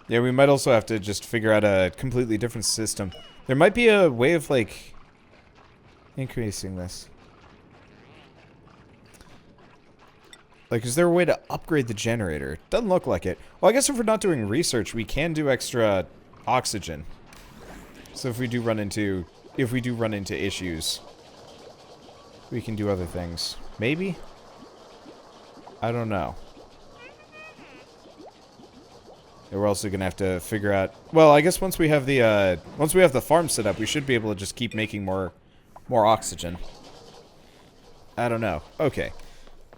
Yeah, we might also have to just figure out a completely different system. There might be a way of, like, increasing this. Like, is there a way to upgrade the generator? Doesn't look like it. Well, I guess if we're not doing research, we can do extra oxygen. So if we do run into issues, we can do other things. Maybe? I don't know. And we're also gonna have to figure out. Well, I guess once we have the farm set up, we should be able to just keep making more oxygen. I don't know. Okay.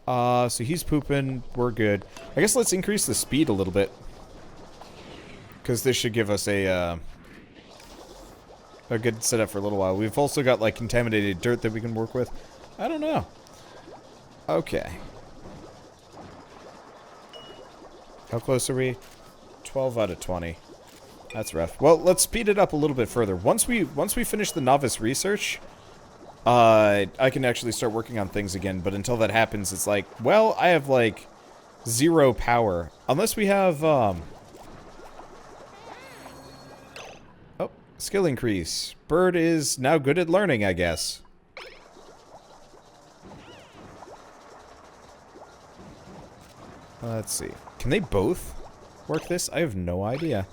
So he's pooping. We're good. I guess let's increase the speed a little bit, because this should give us a good setup for a little while. We've also got like contaminated dirt that we can work with. I don't know. Okay. How close are we? 12 out of 20. That's rough. Well, let's speed it up a little bit further. Once we finish the novice research, I can actually start working on things again. But until that happens, it's like, well, I have like 0 power. Unless we have, oh, skill increase. Bird is now good at learning, I guess. Let's see. Can they both work this? I have no idea.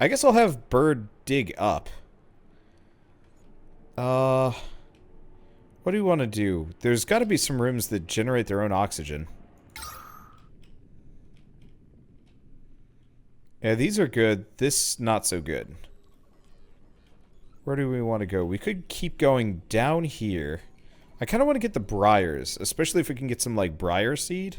I guess I'll have Bird dig up. What do we want to do? There's got to be some rooms that generate their own oxygen. Yeah, these are good. This, not so good. Where do we want to go? We could keep going down here. I kind of want to get the briars, especially if we can get some, like, briar seed.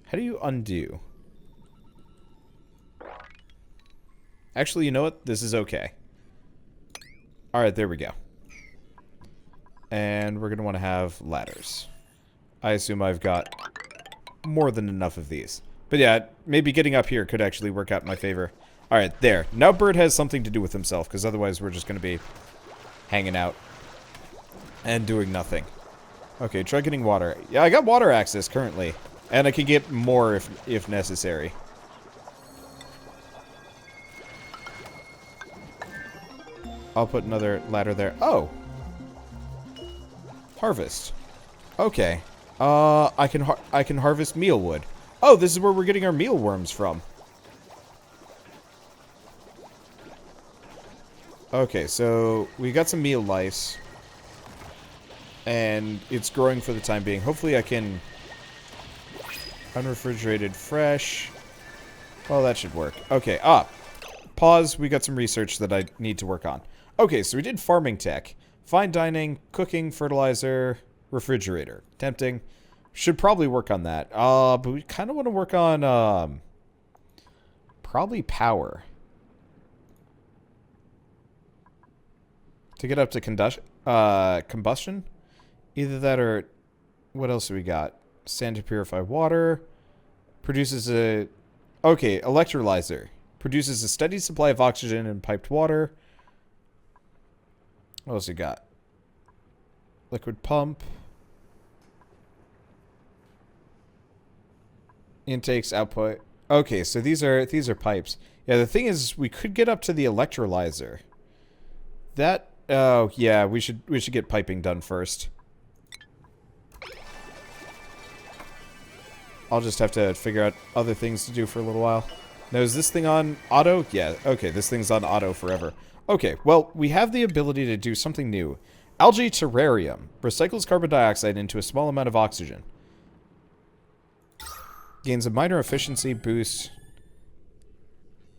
How do you undo? Actually, you know what? This is okay. Alright, there we go. And we're going to want to have ladders. I assume I've got more than enough of these. But yeah, maybe getting up here could actually work out in my favor. Alright, there. Now Bird has something to do with himself, because otherwise we're just going to be hanging out and doing nothing. Okay, try getting water. Yeah, I got water access currently. And I can get more if necessary. I'll put another ladder there. Oh! Harvest. Okay. I can harvest mealwood. Oh, this is where we're getting our mealworms from. Okay, so we got some meal lice. And it's growing for the time being. Hopefully I can... Unrefrigerated fresh. Well, that should work. Okay, pause. We got some research that I need to work on. Okay, so we did farming tech. Fine dining, cooking, fertilizer, refrigerator. Tempting. Should probably work on that. But we kind of want to work on, probably power. To get up to combustion? Either that or... What else do we got? Sand to purify water. Produces a... Okay, electrolyzer. Produces a steady supply of oxygen and piped water. What else we got? Liquid pump. Intakes, output. Okay, so these are pipes. Yeah, the thing is, we could get up to the electrolyzer. That... Oh, yeah, we should get piping done first. I'll just have to figure out other things to do for a little while. Now, is this thing on auto? Yeah, okay, this thing's on auto forever. Okay, well, we have the ability to do something new. Algae terrarium. Recycles carbon dioxide into a small amount of oxygen. Gains a minor efficiency boost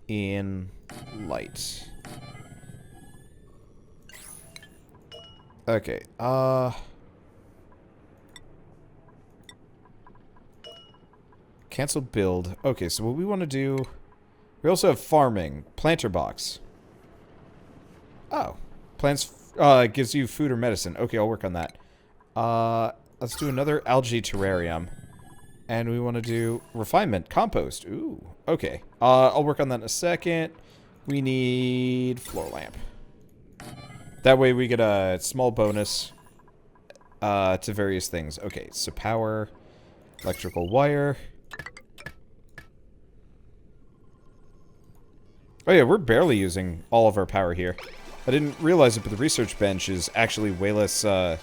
in light. Okay, cancel build. Okay, so what we want to do... We also have farming. Planter box. Oh. Plants, gives you food or medicine. Okay, I'll work on that. Let's do another algae terrarium. And we want to do refinement, compost. Ooh, okay. I'll work on that in a second. We need floor lamp. That way we get a small bonus to various things. Okay, so power, electrical wire. Oh yeah, we're barely using all of our power here. I didn't realize it, but the research bench is actually way less, way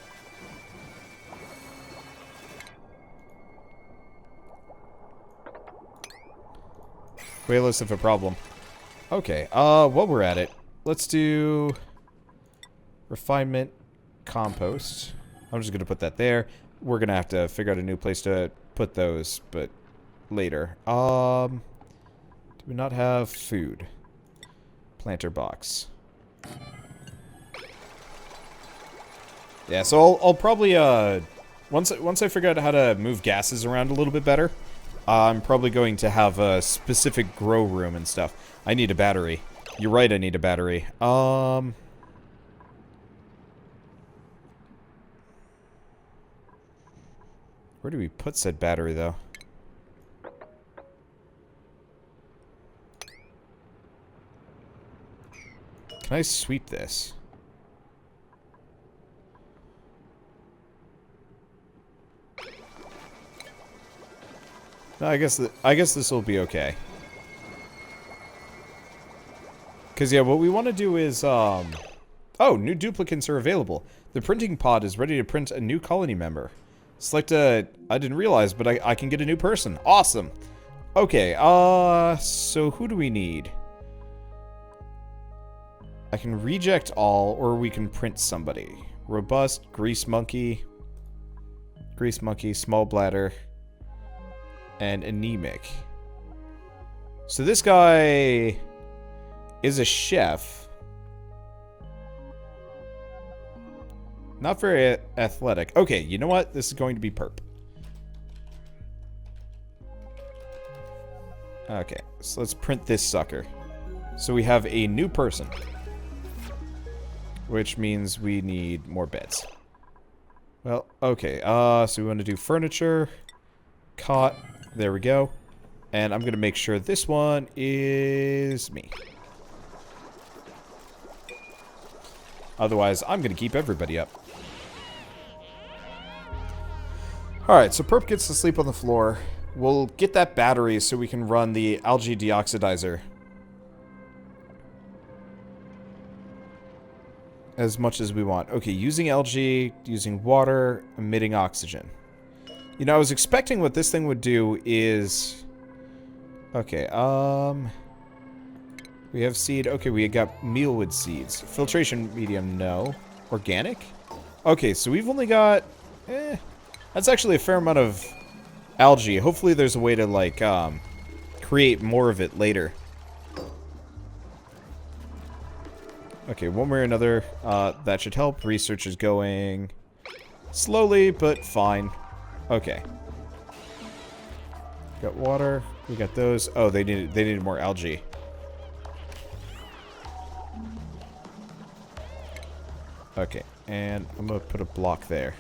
less of a problem. Okay, while we're at it, let's do refinement, compost. I'm just gonna put that there. We're gonna have to figure out a new place to put those, but later. Do we not have food? Planter box. Yeah, so I'll probably, once I figure out how to move gases around a little bit better, I'm probably going to have a specific grow room and stuff. I need a battery. You're right, I need a battery. Where do we put said battery, though? Can I sweep this? No, I guess this will be okay. Because, yeah, what we want to do is, oh, new duplicates are available. The printing pod is ready to print a new colony member. Select a... I didn't realize, but I can get a new person. Awesome. Okay, so who do we need? I can reject all, or we can print somebody. Robust, grease monkey, small bladder, and anemic. So this guy is a chef. Not very athletic. Okay, you know what? This is going to be perp. Okay, so let's print this sucker. So we have a new person. Which means we need more beds. Well, okay, so we want to do furniture, cot, there we go. And I'm going to make sure this one is me. Otherwise, I'm going to keep everybody up. Alright, so Perp gets to sleep on the floor. We'll get that battery so we can run the algae deoxidizer. As much as we want. Okay, using algae, using water, emitting oxygen. You know, I was expecting what this thing would do is... Okay, we have seed. Okay, we got mealwood seeds. Filtration medium, no. Organic? Okay, so we've only got... that's actually a fair amount of algae. Hopefully there's a way to, like, create more of it later. Okay, one way or another, that should help. Research is going slowly, but fine. Okay. Got water. We got those. Oh, they needed more algae. Okay, and I'm gonna put a block there.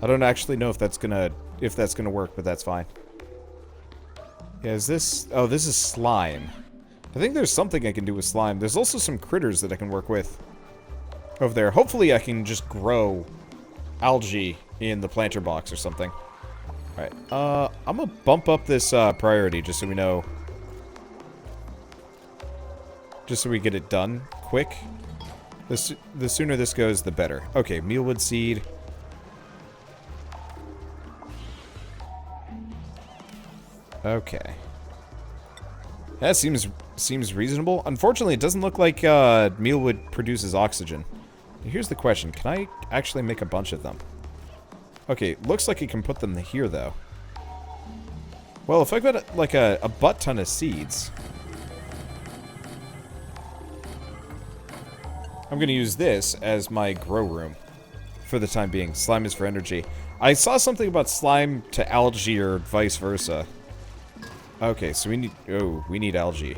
I don't actually know if that's gonna work, but that's fine. Yeah, is this? Oh, this is slime. I think there's something I can do with slime. There's also some critters that I can work with over there. Hopefully I can just grow algae in the planter box or something. Alright, I'm gonna bump up this priority just so we know. Just so we get it done quick. The sooner this goes, the better. Okay, mealwood seed. Okay. That seems reasonable. Unfortunately, it doesn't look like mealwood produces oxygen. Here's the question. Can I actually make a bunch of them? Okay, looks like you can put them here, though. Well, if I got, like, a butt ton of seeds... I'm gonna use this as my grow room for the time being. Slime is for energy. I saw something about slime to algae or vice versa. Okay, so we need... Oh, we need algae.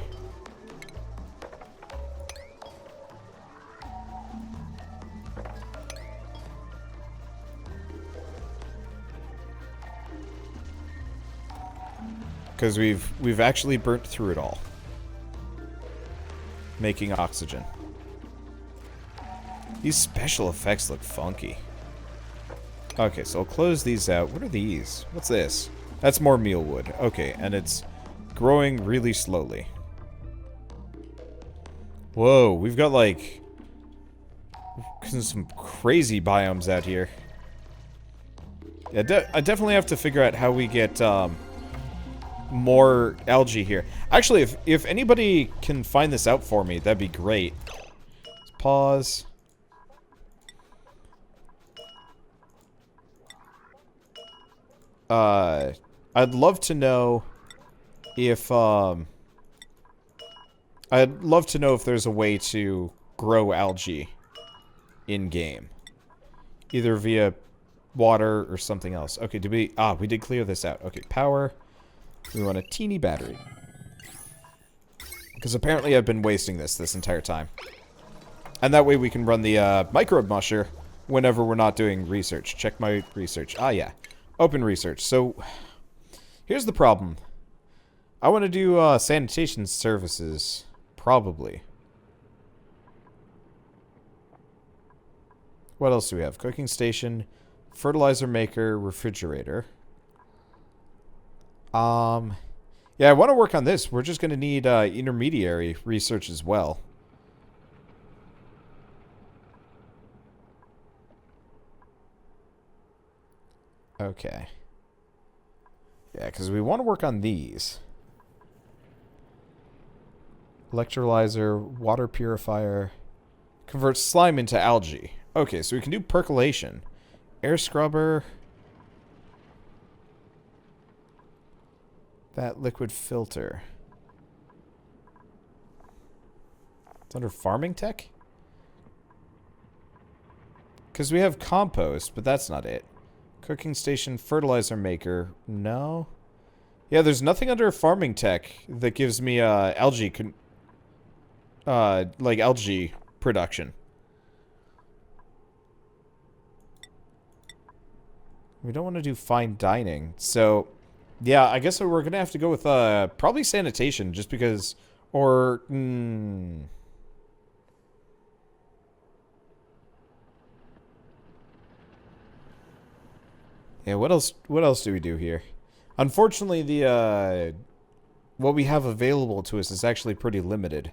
Because we've actually burnt through it all. Making oxygen. These special effects look funky. Okay, so I'll close these out. What are these? What's this? That's more mealwood. Okay, and it's growing really slowly. Whoa, we've got like some crazy biomes out here. Yeah, I definitely have to figure out how we get more algae here. Actually, if anybody can find this out for me, that'd be great. Let's pause. I'd love to know if there's a way to grow algae in game, either via water or something else. Okay, we did clear this out. Okay, power. We want a teeny battery. Because apparently I've been wasting this entire time. And that way we can run the microbe musher whenever we're not doing research. Check my research. Ah, yeah. Open research. So, here's the problem. I want to do sanitation services. Probably. What else do we have? Cooking station, fertilizer maker, refrigerator. Yeah, I want to work on this. We're just going to need intermediary research as well. Okay. Yeah, because we want to work on these. Electrolyzer, water purifier, converts slime into algae. Okay, so we can do percolation. Air scrubber. That liquid filter. It's under farming tech? Because we have compost, but that's not it. Cooking station, fertilizer maker. No. Yeah, there's nothing under farming tech that gives me algae like algae production. We don't want to do fine dining. So, yeah, I guess we're going to have to go with probably sanitation just because, or yeah, what else do we do here? Unfortunately, the what we have available to us is actually pretty limited.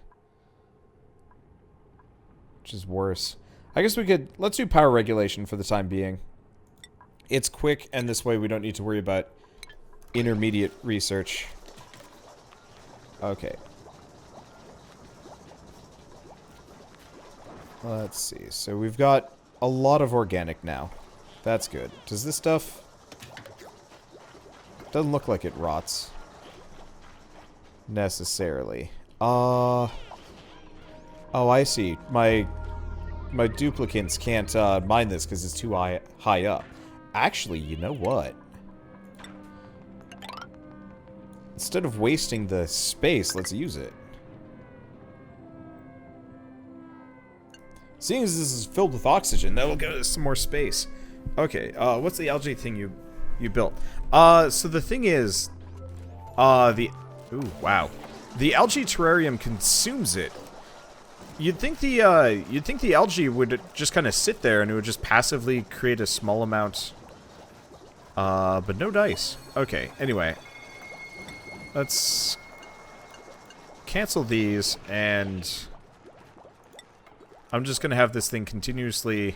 Which is worse. I guess we could... Let's do power regulation for the time being. It's quick, and this way we don't need to worry about intermediate research. Okay. Let's see. So we've got a lot of organic now. That's good. Does this stuff... Doesn't look like it rots. Necessarily. Oh, I see. My duplicants can't mine this because it's too high up. Actually, you know what? Instead of wasting the space, let's use it. Seeing as this is filled with oxygen, that'll give us some more space. Okay, what's the algae thing you built? So the thing is, ooh, wow. The algae terrarium consumes it. You'd think the algae would just kind of sit there and it would just passively create a small amount. But no dice. Okay, anyway. Let's cancel these, and I'm just gonna have this thing continuously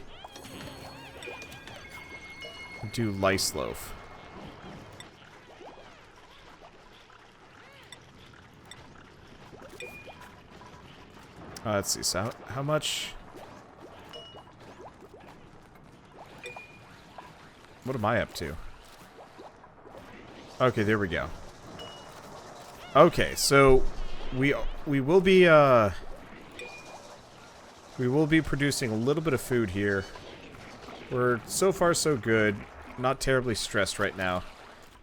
do lice loaf. Let's see, so how much? What am I up to? Okay, there we go. Okay, so we will be producing a little bit of food here. We're so far so good. Not terribly stressed right now.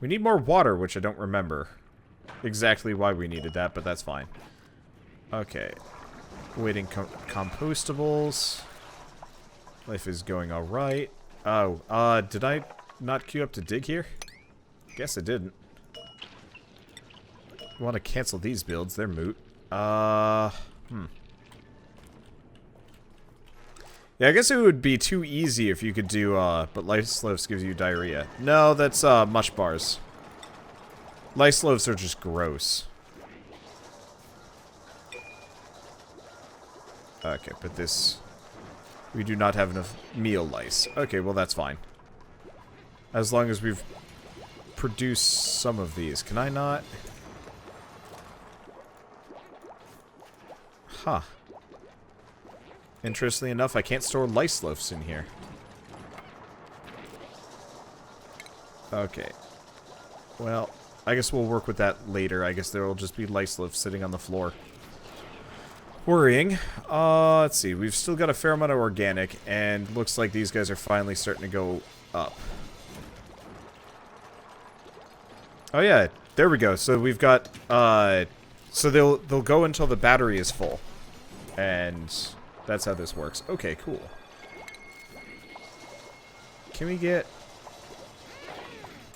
We need more water, which I don't remember exactly why we needed that, but that's fine. Okay. Waiting compostables. Life is going alright. Oh, did I not queue up to dig here? Guess I didn't. want to cancel these builds. They're moot. Yeah, I guess it would be too easy if you could do, but lice loaves gives you diarrhea. No, that's, mush bars. Lice loaves are just gross. Okay, but this... We do not have enough meal lice. Okay, well that's fine. As long as we've produced some of these. Can I not? Huh. Interestingly enough, I can't store lice loaves in here. Okay. Well, I guess we'll work with that later. I guess there will just be lice loaves sitting on the floor. Worrying. Let's see. We've still got a fair amount of organic, and looks like these guys are finally starting to go up. Oh yeah, there we go. So we've got, so they'll go until the battery is full. And that's how this works. Okay, cool. Can we get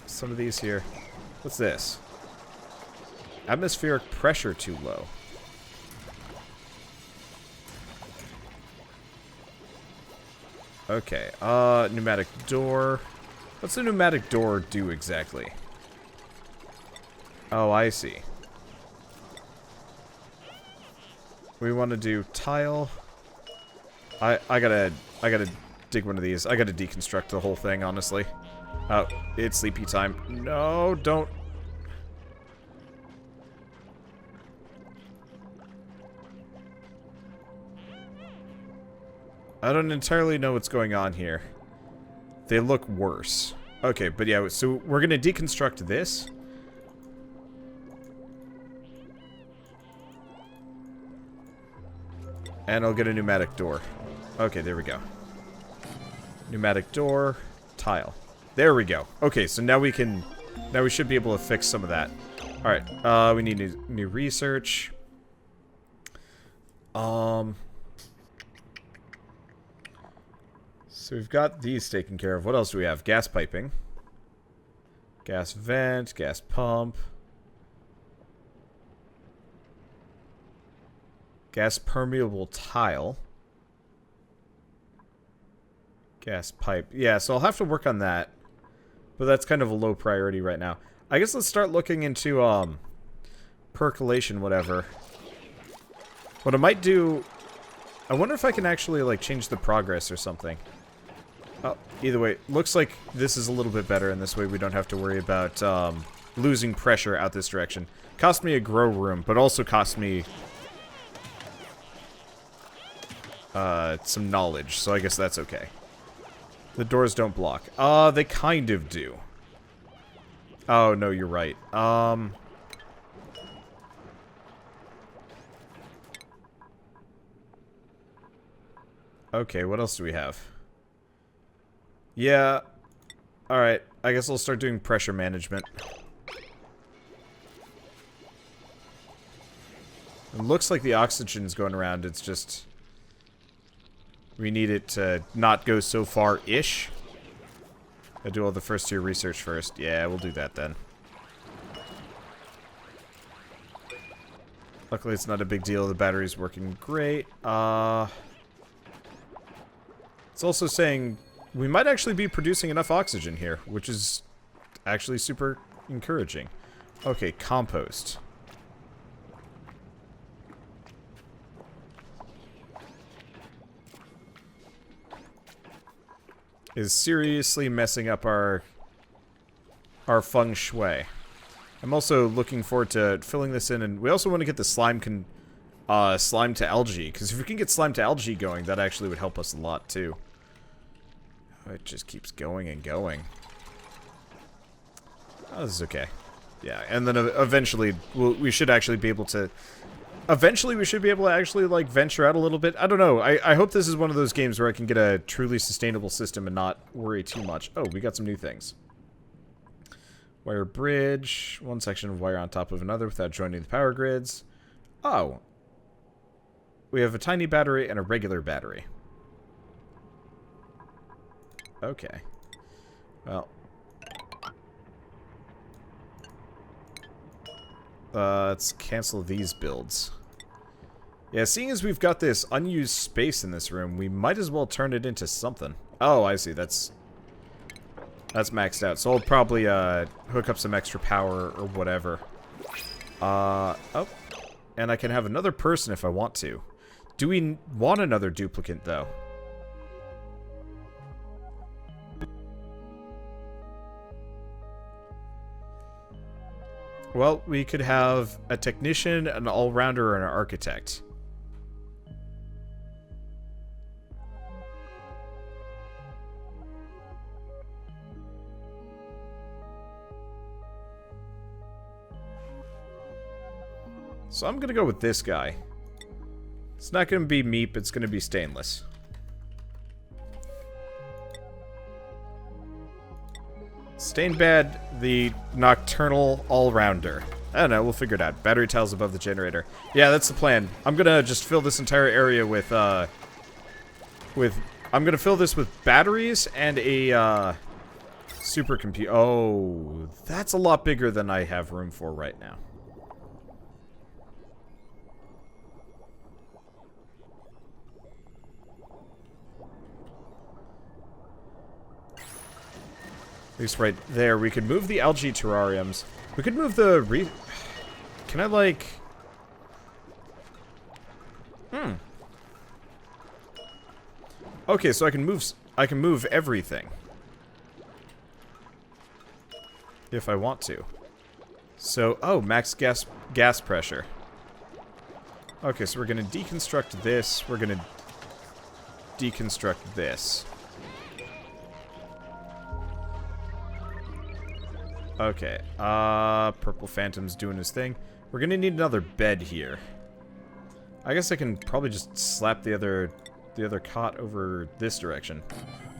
some of these here? What's this? Atmospheric pressure too low. Okay, pneumatic door. What's a pneumatic door do exactly? Oh, I see. We want to do tile. I gotta dig one of these. I gotta deconstruct the whole thing, honestly. Oh, it's sleepy time. No, don't. I don't entirely know what's going on here. They look worse. Okay, but yeah, so we're gonna deconstruct this. And I'll get a pneumatic door. Okay, there we go. Pneumatic door, tile. There we go. Okay, so now we can... Now we should be able to fix some of that. Alright, we need new research. So we've got these taken care of. What else do we have? Gas piping. Gas vent, gas pump. Gas permeable tile. Gas pipe. Yeah, so I'll have to work on that. But that's kind of a low priority right now. I guess let's start looking into, percolation, whatever. What I might do... I wonder if I can actually, like, change the progress or something. Oh, either way, looks like this is a little bit better, and this way we don't have to worry about, losing pressure out this direction. Cost me a grow room, but also cost me... some knowledge, so I guess that's okay. The doors don't block. They kind of do. Oh, no, you're right. Okay, what else do we have? Yeah. Alright, I guess I'll start doing pressure management. It looks like the oxygen's going around, it's just... We need it to not go so far-ish. I'll do all the first tier research first. Yeah, we'll do that then. Luckily, it's not a big deal. The battery's working great. It's also saying we might actually be producing enough oxygen here, which is actually super encouraging. Okay, compost. Is seriously messing up our feng shui. I'm also looking forward to filling this in, and we also want to get the slime slime to algae, because if we can get slime to algae going, that actually would help us a lot too. Oh, it just keeps going and going. Oh, this is okay. Yeah, and then eventually we should actually be able to... Eventually, we should be able to actually, like, venture out a little bit. I don't know. I hope this is one of those games where I can get a truly sustainable system and not worry too much. Oh, we got some new things. Wire bridge. One section of wire on top of another without joining the power grids. Oh. We have a tiny battery and a regular battery. Okay. Well. Let's cancel these builds. Yeah, seeing as we've got this unused space in this room, we might as well turn it into something. Oh, I see. That's maxed out. So I'll probably hook up some extra power or whatever. Oh. And I can have another person if I want to. Do we want another duplicate, though? Well, we could have a technician, an all-rounder, and an architect. So I'm gonna go with this guy. It's not gonna be meat, it's gonna be stainless. Stainbad, the nocturnal all-rounder. I don't know, we'll figure it out. Battery tiles above the generator. Yeah, that's the plan. I'm gonna just fill this entire area with, I'm gonna fill this with batteries and a, supercomputer. Oh, that's a lot bigger than I have room for right now. At least right there. We could move the algae terrariums. We could move the Can I, like... Okay, so I can move everything. If I want to. So, oh, max gas pressure. Okay, so we're gonna deconstruct this. We're gonna deconstruct this. Okay, Purple Phantom's doing his thing. We're gonna need another bed here. I guess I can probably just slap the other cot over this direction.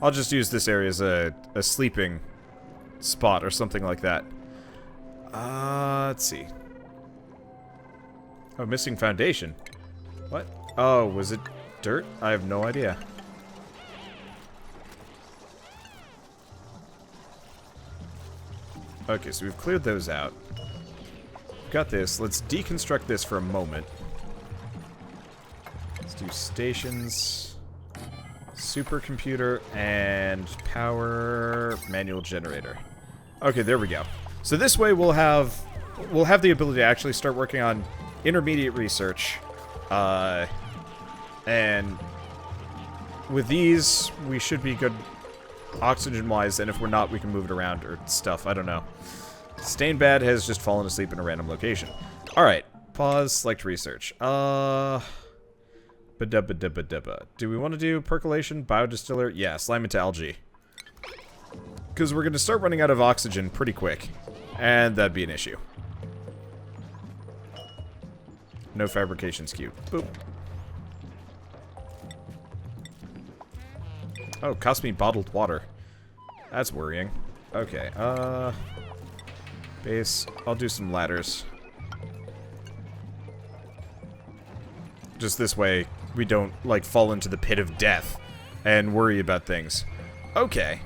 I'll just use this area as a sleeping spot or something like that. Let's see. Oh, missing foundation. What? Oh, was it dirt? I have no idea. Okay, so we've cleared those out. Got this. Let's deconstruct this for a moment. Let's do stations, supercomputer, and power manual generator. Okay, there we go. So this way we'll have the ability to actually start working on intermediate research. And with these, we should be good oxygen-wise, and if we're not, we can move it around or stuff. I don't know. Stainbad has just fallen asleep in a random location. Alright. Pause. Select research. Do we want to do percolation? Biodistiller? Yeah, slime into algae. Because we're going to start running out of oxygen pretty quick. And that'd be an issue. No fabrications queued. Boop. Oh, cost me bottled water. That's worrying. Okay, base. I'll do some ladders. Just this way, we don't, like, fall into the pit of death and worry about things. Okay.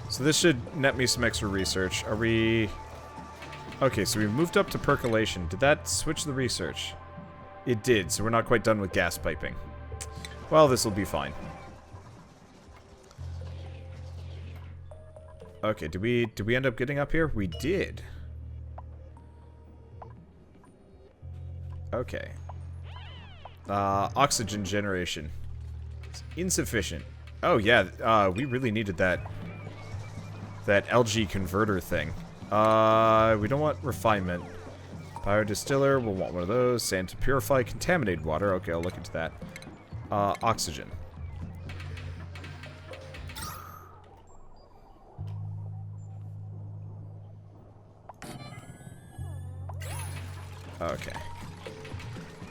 So this should net me some extra research. Are we... Okay, so we moved up to percolation. Did that switch the research? It did, so we're not quite done with gas piping. Well, this will be fine. Okay, did we end up getting up here? We did. Okay. Oxygen generation. It's insufficient. Oh yeah, we really needed that LG converter thing. We don't want refinement. Biodistiller, we'll want one of those. Sand to purify contaminated water. Okay, I'll look into that. Oxygen. Okay.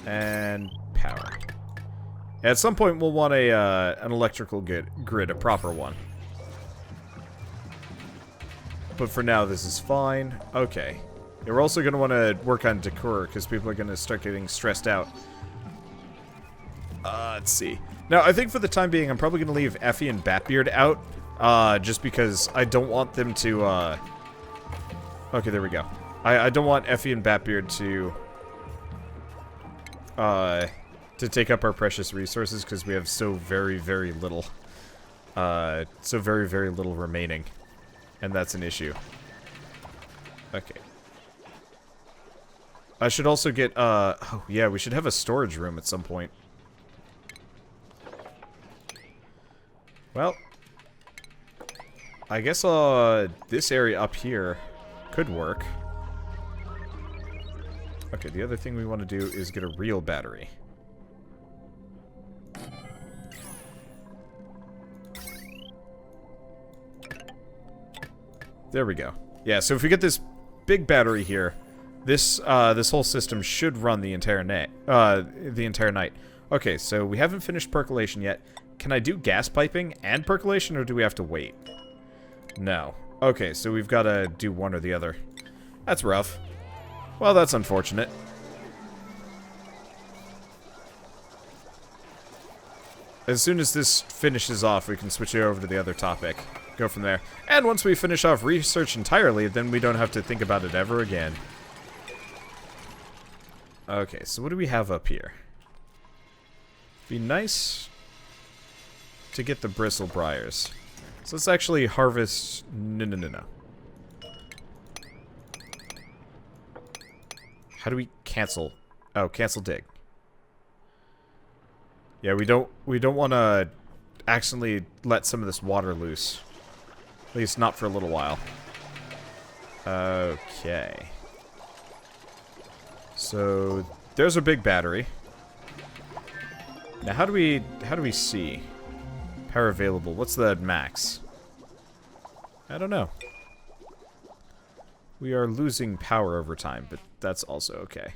And power. At some point, we'll want an electrical grid, a proper one. But for now, this is fine. Okay. Yeah, we're also going to want to work on decor, because people are going to start getting stressed out. Let's see. Now, I think for the time being, I'm probably going to leave Effie and Batbeard out, just because I don't want them to, Okay, there we go. I don't want Effie and Batbeard to take up our precious resources because we have so very, very little. So very, very little remaining. And that's an issue. Okay. I should also get, oh yeah, we should have a storage room at some point. Well, I guess, this area up here could work. Okay, the other thing we want to do is get a real battery. There we go. Yeah, so if we get this big battery here, this whole system should run the entire night. Okay, so we haven't finished percolation yet. Can I do gas piping and percolation, or do we have to wait? No. Okay, so we've got to do one or the other. That's rough. Well, that's unfortunate. As soon as this finishes off, we can switch it over to the other topic. Go from there. And once we finish off research entirely, then we don't have to think about it ever again. Okay, so what do we have up here? Be nice to get the bristle briars. So let's actually harvest... No. How do we cancel? Oh, cancel dig. Yeah, we don't want to accidentally let some of this water loose. At least not for a little while. Okay. So there's a big battery. Now how do we see? Power available. What's the max? I don't know. We are losing power over time, but that's also okay.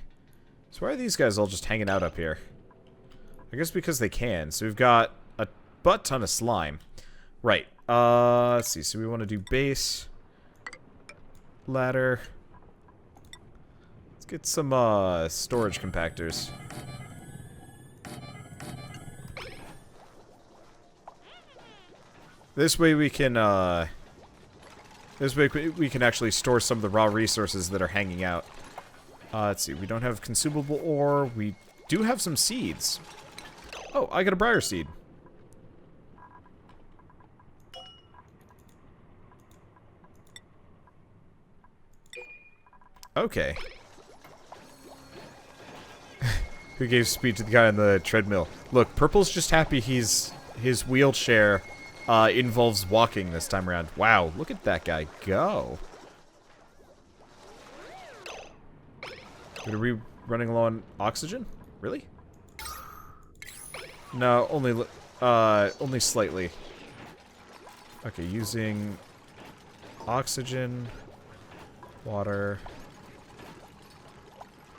So why are these guys all just hanging out up here? I guess because they can. So we've got a butt ton of slime. Right. Let's see. So we want to do base. Ladder. Let's get some, storage compactors. This way we can, we can actually store some of the raw resources that are hanging out. Let's see. We don't have consumable ore. We do have some seeds. Oh, I got a briar seed. Okay. Who gave speed to the guy on the treadmill? Look, Purple's just happy his wheelchair involves walking this time around. Wow, look at that guy go. Are we running low on oxygen? Really? No, only slightly. Okay, using oxygen, water,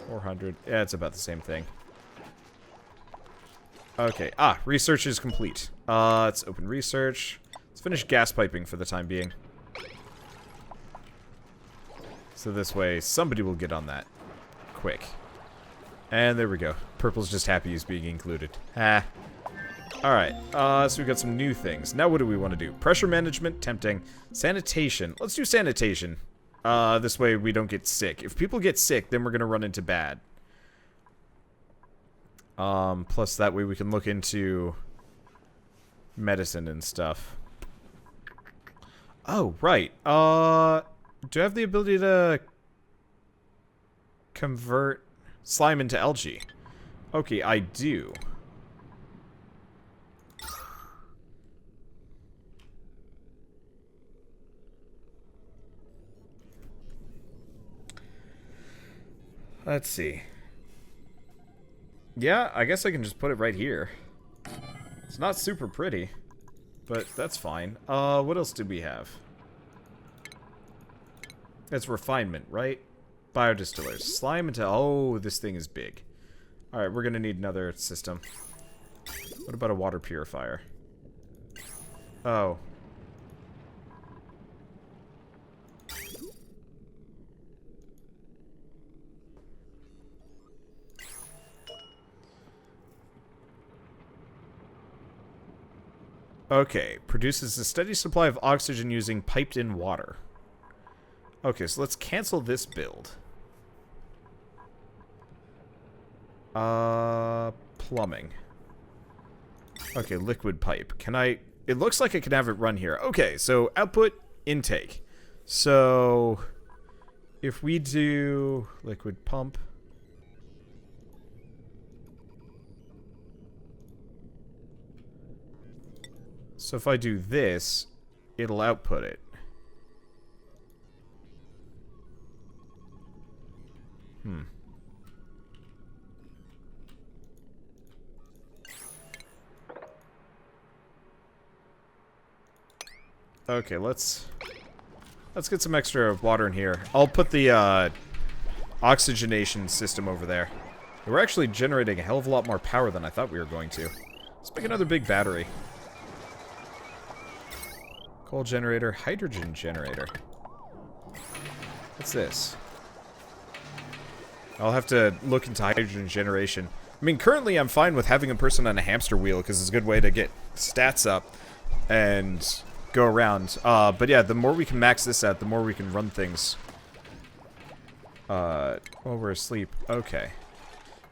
400. Yeah, it's about the same thing. Okay, research is complete. Let's open research. Let's finish gas piping for the time being. So this way, somebody will get on that. Quick. And there we go. Purple's just happy he's being included. Ha. Alright, so we got some new things. Now what do we want to do? Pressure management, tempting. Sanitation. Let's do sanitation. This way we don't get sick. If people get sick, then we're gonna run into bad. Plus that way we can look into medicine and stuff. Oh, right. Do I have the ability to convert slime into algae? Okay, I do. Let's see. Yeah, I guess I can just put it right here. It's not super pretty, but that's fine. What else did we have? That's refinement, right? Biodistillers. Slime into... Oh, this thing is big. Alright, we're gonna need another system. What about a water purifier? Oh. Okay, produces a steady supply of oxygen using piped-in water. Okay, so let's cancel this build. Plumbing. Okay, liquid pipe. Can I... It looks like I can have it run here. Okay, so output, intake. So... If we do liquid pump... So if I do this, it'll output it. Okay, let's get some extra water in here. I'll put the oxygenation system over there. We're actually generating a hell of a lot more power than I thought we were going to. Let's make another big battery. Coal generator, hydrogen generator. What's this? I'll have to look into hydrogen generation. I mean, currently I'm fine with having a person on a hamster wheel because it's a good way to get stats up and go around. But yeah, the more we can max this out, the more we can run things while we're asleep. Okay.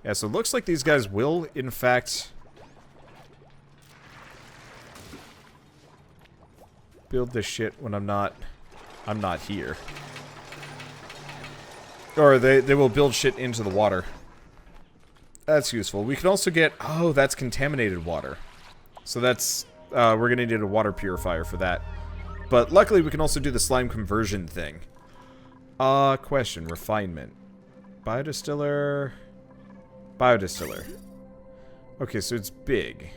Yeah, so it looks like these guys will, in fact, build this shit when I'm not here. Or they will build shit into the water. That's useful. We can also get... Oh, that's contaminated water. So that's... we're gonna need a water purifier for that. But luckily we can also do the slime conversion thing. Question. Refinement. Biodistiller... Biodistiller. Okay, so it's big.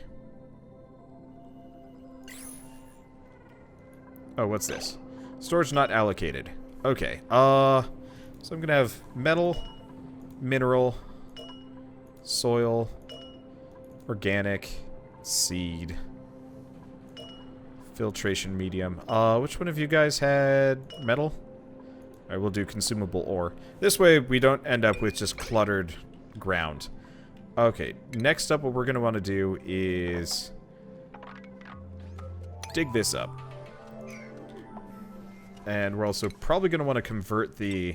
Oh, what's this? Storage not allocated. Okay, so I'm gonna have metal, mineral, soil, organic, seed, filtration medium. Which one of you guys had metal? Alright, we'll do consumable ore. This way we don't end up with just cluttered ground. Okay, next up what we're gonna want to do is dig this up. And we're also probably going to want to convert the...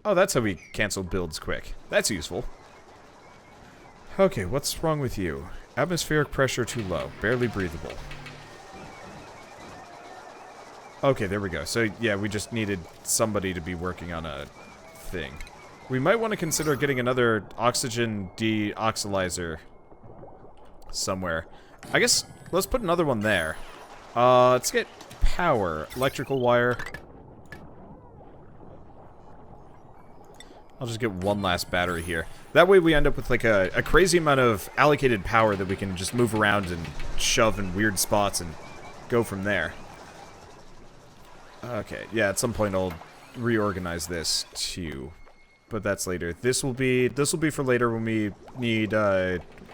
Oh, that's how we cancel builds quick. That's useful. Okay, what's wrong with you? Atmospheric pressure too low. Barely breathable. Okay, there we go. So, yeah, we just needed somebody to be working on a thing. We might want to consider getting another oxygen deoxylizer somewhere. I guess let's put another one there. Let's get power. Electrical wire. I'll just get one last battery here. That way we end up with like a crazy amount of allocated power that we can just move around and shove in weird spots and go from there. Okay, yeah, at some point I'll reorganize this too. But that's later. This will be for later when we need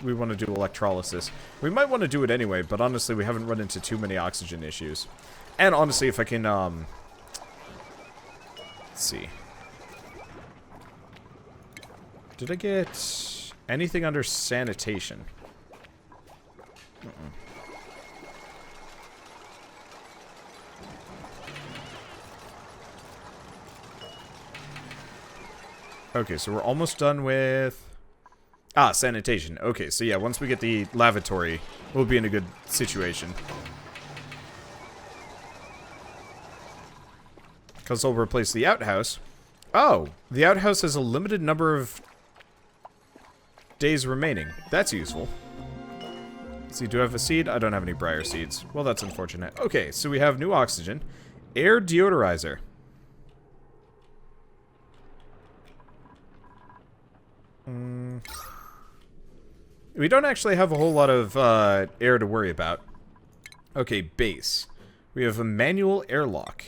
we want to do electrolysis. We might want to do it anyway, but honestly we haven't run into too many oxygen issues. And honestly, if I can let's see. Did I get anything under sanitation? Okay, so we're almost done with... Ah, sanitation. Okay, so yeah, once we get the lavatory, we'll be in a good situation. Because I'll replace the outhouse. Oh, the outhouse has a limited number of days remaining. That's useful. Let's see, do I have a seed? I don't have any briar seeds. Well, that's unfortunate. Okay, so we have new oxygen. Air deodorizer. We don't actually have a whole lot of air to worry about. Okay, base. We have a manual airlock.